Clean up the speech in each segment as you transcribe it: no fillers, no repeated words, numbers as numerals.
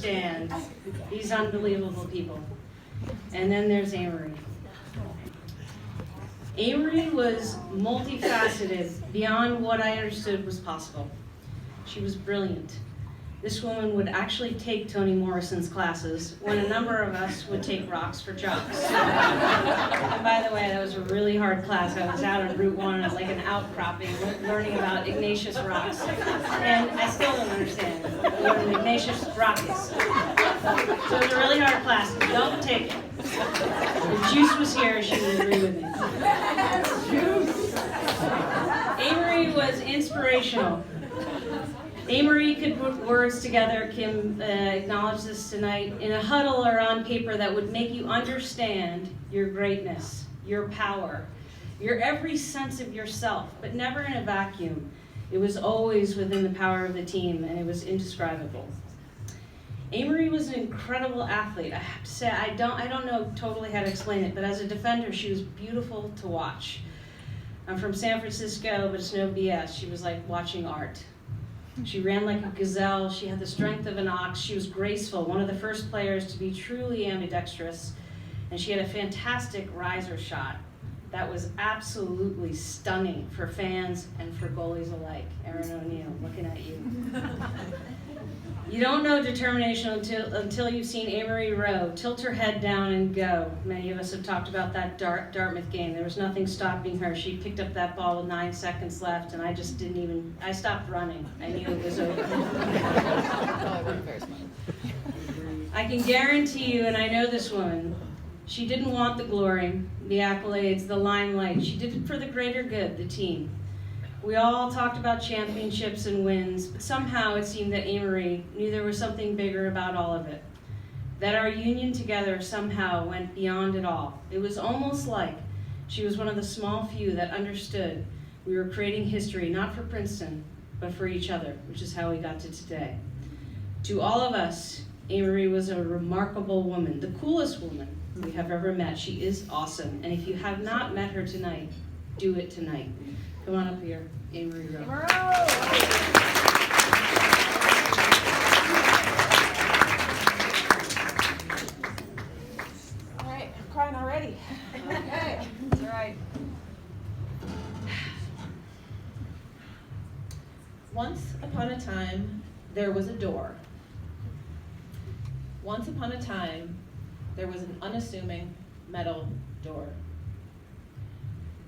understand these unbelievable people. And then there's Amory. Amory was multifaceted beyond what I understood was possible. She was brilliant. This woman would actually take Toni Morrison's classes when a number of us would take rocks for jocks. And by the way, that was a really hard class. I was out on Route 1 at like an outcropping learning about igneous rocks. And I still don't understand what an igneous rock is. So it was a really hard class. Don't take it. If Juice was here, she would agree with me. Amory was inspirational. Amory could put words together, Kim acknowledged this tonight, in a huddle or on paper that would make you understand your greatness, your power, your every sense of yourself, but never in a vacuum. It was always within the power of the team, and it was indescribable. Amory was an incredible athlete. I have to say, I don't know totally how to explain it, but as a defender, she was beautiful to watch. I'm from San Francisco, but it's no BS. She was like watching art. She ran like a gazelle. She had the strength of an ox. She was graceful, one of the first players to be truly ambidextrous. And she had a fantastic riser shot that was absolutely stunning for fans and for goalies alike. Aaron O'Neill, looking at you. You don't know determination until you've seen Amory Rowe tilt her head down and go. Many of us have talked about that Dartmouth game. There was nothing stopping her. She picked up that ball with 9 seconds left, and I just I stopped running. I knew it was over. I can guarantee you, and I know this woman, she didn't want the glory, the accolades, the limelight. She did it for the greater good, the team. We all talked about championships and wins, but somehow it seemed that Amory knew there was something bigger about all of it. That our union together somehow went beyond it all. It was almost like she was one of the small few that understood we were creating history, not for Princeton, but for each other, which is how we got to today. To all of us, Amory was a remarkable woman, the coolest woman we have ever met. She is awesome, and if you have not met her tonight, do it tonight. Come on up here, Amory Rowe. All right, I'm crying already. Okay, that's all right. Once upon a time, there was a door. Once upon a time, there was an unassuming metal door.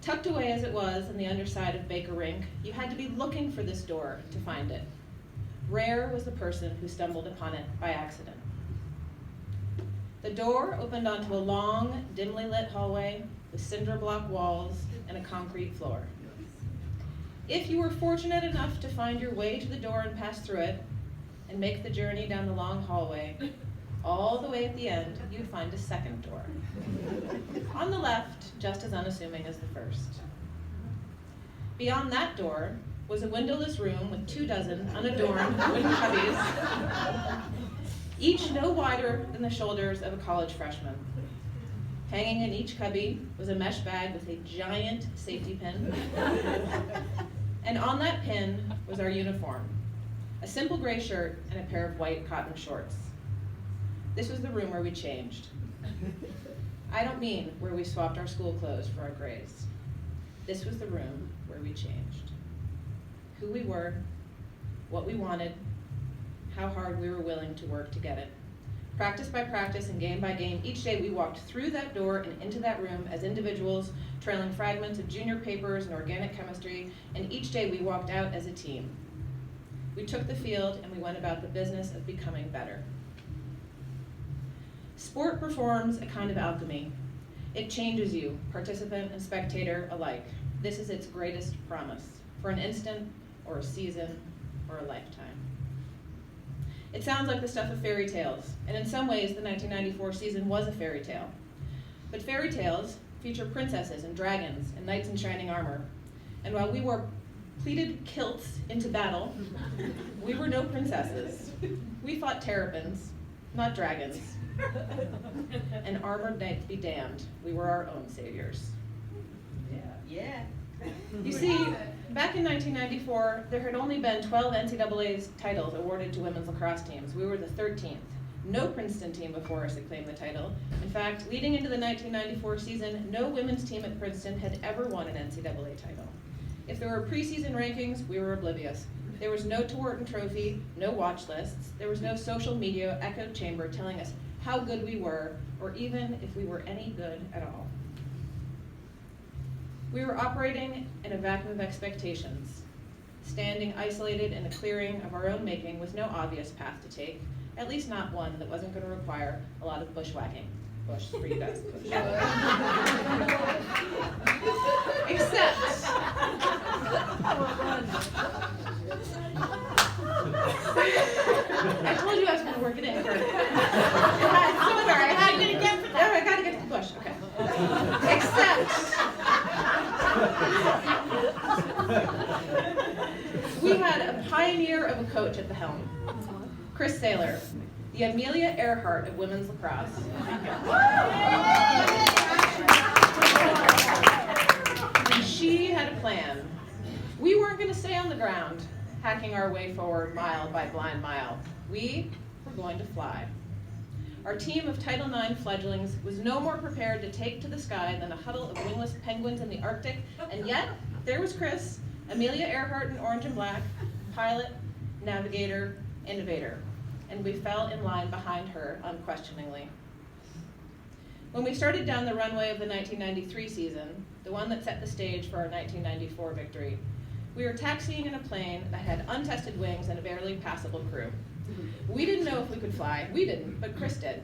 Tucked away as it was in the underside of Baker Rink, you had to be looking for this door to find it. Rare was the person who stumbled upon it by accident. The door opened onto a long, dimly lit hallway with cinder block walls and a concrete floor. If you were fortunate enough to find your way to the door and pass through it, and make the journey down the long hallway, all the way at the end, you'd find a second door. On the left, just as unassuming as the first. Beyond that door was a windowless room with 24 unadorned wooden cubbies, each no wider than the shoulders of a college freshman. Hanging in each cubby was a mesh bag with a giant safety pin. And on that pin was our uniform, a simple gray shirt and a pair of white cotton shorts. This was the room where we changed. I don't mean where we swapped our school clothes for our grays. This was the room where we changed. Who we were, what we wanted, how hard we were willing to work to get it. Practice by practice and game by game, each day we walked through that door and into that room as individuals, trailing fragments of junior papers and organic chemistry, and each day we walked out as a team. We took the field and we went about the business of becoming better. Sport performs a kind of alchemy. It changes you, participant and spectator alike. This is its greatest promise, for an instant, or a season, or a lifetime. It sounds like the stuff of fairy tales, and in some ways the 1994 season was a fairy tale. But fairy tales feature princesses and dragons and knights in shining armor. And while we wore pleated kilts into battle, we were no princesses. We fought terrapins, not dragons. And armored knights be damned, we were our own saviors. Yeah. You see, back in 1994, there had only been 12 NCAA titles awarded to women's lacrosse teams. We were the 13th. No Princeton team before us had claimed the title. In fact, leading into the 1994 season, no women's team at Princeton had ever won an NCAA title. If there were preseason rankings, we were oblivious. There was no Tewaaraton Trophy, no watch lists. There was no social media echo chamber telling us how good we were, or even if we were any good at all. We were operating in a vacuum of expectations, standing isolated in a clearing of our own making with no obvious path to take, at least not one that wasn't going to require a lot of bushwhacking. Bush for you guys. Bush. Except, I told you I was going to work it in first. I got to get to the bush. Okay. Except, we had a pioneer of a coach at the helm, Chris Saylor, the Amelia Earhart of women's lacrosse. And she had a plan. We weren't going to stay on the ground, hacking our way forward mile by blind mile. We were going to fly. Our team of Title IX fledglings was no more prepared to take to the sky than a huddle of wingless penguins in the Arctic, and yet there was Chris, Amelia Earhart in orange and black, pilot, navigator, innovator, and we fell in line behind her unquestioningly. When we started down the runway of the 1993 season, the one that set the stage for our 1994 victory, we were taxiing in a plane that had untested wings and a barely passable crew. We didn't know if we could fly. We didn't, but Chris did.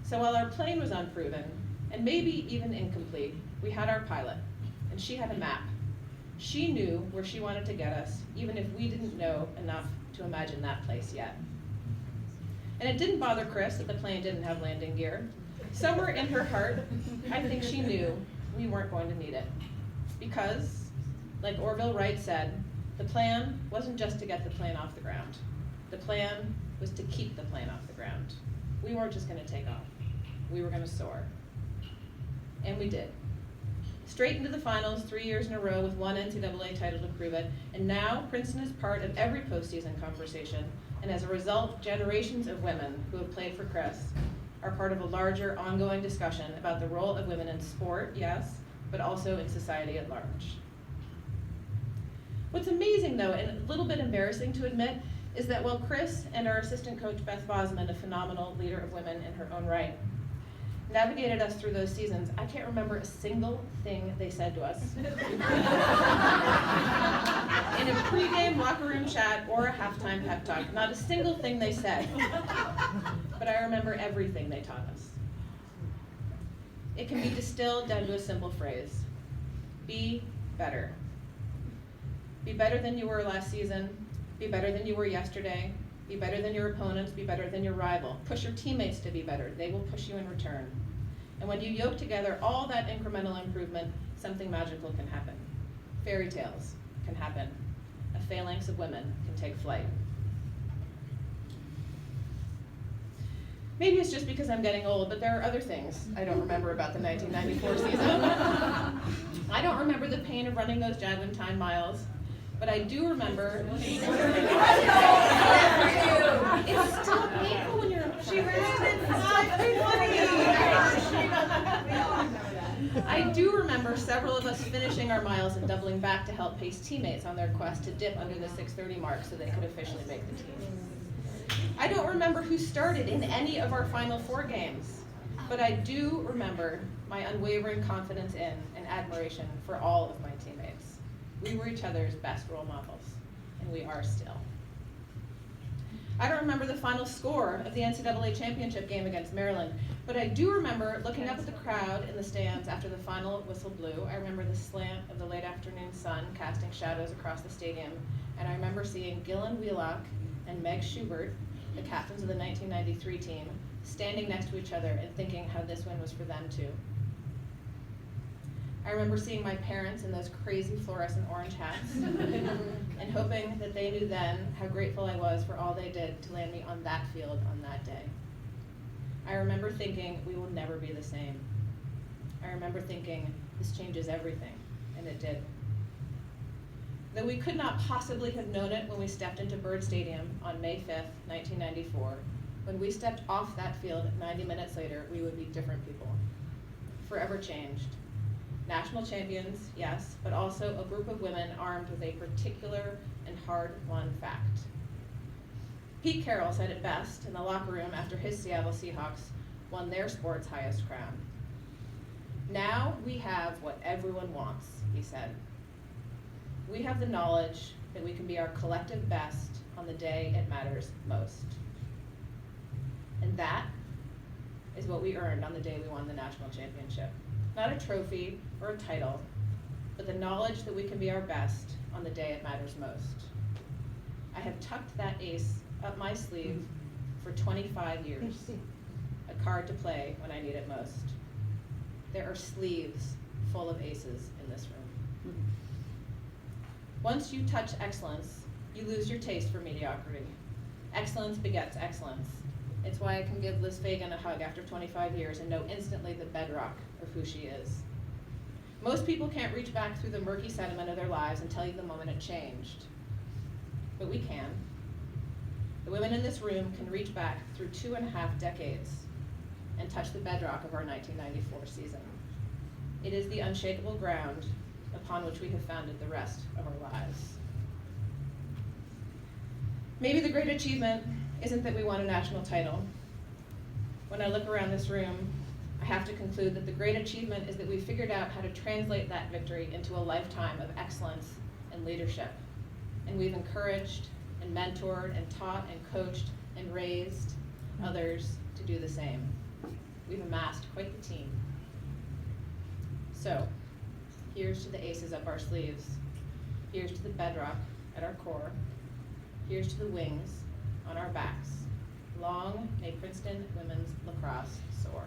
So while our plane was unproven, and maybe even incomplete, we had our pilot, and she had a map. She knew where she wanted to get us, even if we didn't know enough to imagine that place yet. And it didn't bother Chris that the plane didn't have landing gear. Somewhere in her heart, I think she knew we weren't going to need it. Because, like Orville Wright said, the plan wasn't just to get the plane off the ground. The plan was to keep the plane off the ground. We weren't just going to take off. We were going to soar. And we did. Straight into the finals 3 years in a row with one NCAA title to prove it, and now Princeton is part of every postseason conversation, and as a result, generations of women who have played for Chris are part of a larger ongoing discussion about the role of women in sport, yes, but also in society at large. What's amazing though, and a little bit embarrassing to admit, is that while Chris and our assistant coach Beth Bosman, a phenomenal leader of women in her own right, navigated us through those seasons, I can't remember a single thing they said to us. In a pregame locker room chat or a halftime pep talk, not a single thing they said. But I remember everything they taught us. It can be distilled down to a simple phrase. Be better. Be better than you were last season. Be better than you were yesterday. Be better than your opponents. Be better than your rival. Push your teammates to be better. They will push you in return. And when you yoke together all that incremental improvement, something magical can happen. Fairy tales can happen. A phalanx of women can take flight. Maybe it's just because I'm getting old, but there are other things I don't remember about the 1994 season. I don't remember the pain of running those javelin time miles. But I do remember. It's still painful when you're. She ran in 5:20. I do remember several of us finishing our miles and doubling back to help pace teammates on their quest to dip under the 6:30 mark so they could officially make the team. I don't remember who started in any of our Final Four games, but I do remember my unwavering confidence in and admiration for all of my teammates. We were each other's best role models, and we are still. I don't remember the final score of the NCAA championship game against Maryland, but I do remember looking up at the crowd in the stands after the final whistle blew. I remember the slant of the late afternoon sun casting shadows across the stadium, and I remember seeing Gillian Wheelock and Meg Schubert, the captains of the 1993 team, standing next to each other and thinking how this win was for them too. I remember seeing my parents in those crazy fluorescent orange hats and hoping that they knew then how grateful I was for all they did to land me on that field on that day. I remember thinking we will never be the same. I remember thinking this changes everything, and it did. Though we could not possibly have known it when we stepped into Byrd Stadium on May 5th, 1994, When we stepped off that field 90 minutes later, we would be different people, forever changed. National champions, yes, but also a group of women armed with a particular and hard-won fact. Pete Carroll said it best in the locker room after his Seattle Seahawks won their sport's highest crown. Now we have what everyone wants, he said. We have the knowledge that we can be our collective best on the day it matters most. And that is what we earned on the day we won the national championship. Not a trophy or a title, but the knowledge that we can be our best on the day it matters most. I have tucked that ace up my sleeve for 25 years, a card to play when I need it most. There are sleeves full of aces in this room. Once you touch excellence, you lose your taste for mediocrity. Excellence begets excellence. It's why I can give Liz Fagan a hug after 25 years and know instantly the bedrock of who she is. Most people can't reach back through the murky sediment of their lives and tell you the moment it changed. But we can. The women in this room can reach back through 2.5 decades and touch the bedrock of our 1994 season. It is the unshakable ground upon which we have founded the rest of our lives. Maybe the great achievement isn't that we won a national title. When I look around this room, I have to conclude that the great achievement is that we figured out how to translate that victory into a lifetime of excellence and leadership. And we've encouraged and mentored and taught and coached and raised others to do the same. We've amassed quite the team. So, here's to the aces up our sleeves. Here's to the bedrock at our core. Here's to the wings on our backs. Long may Princeton women's lacrosse soar.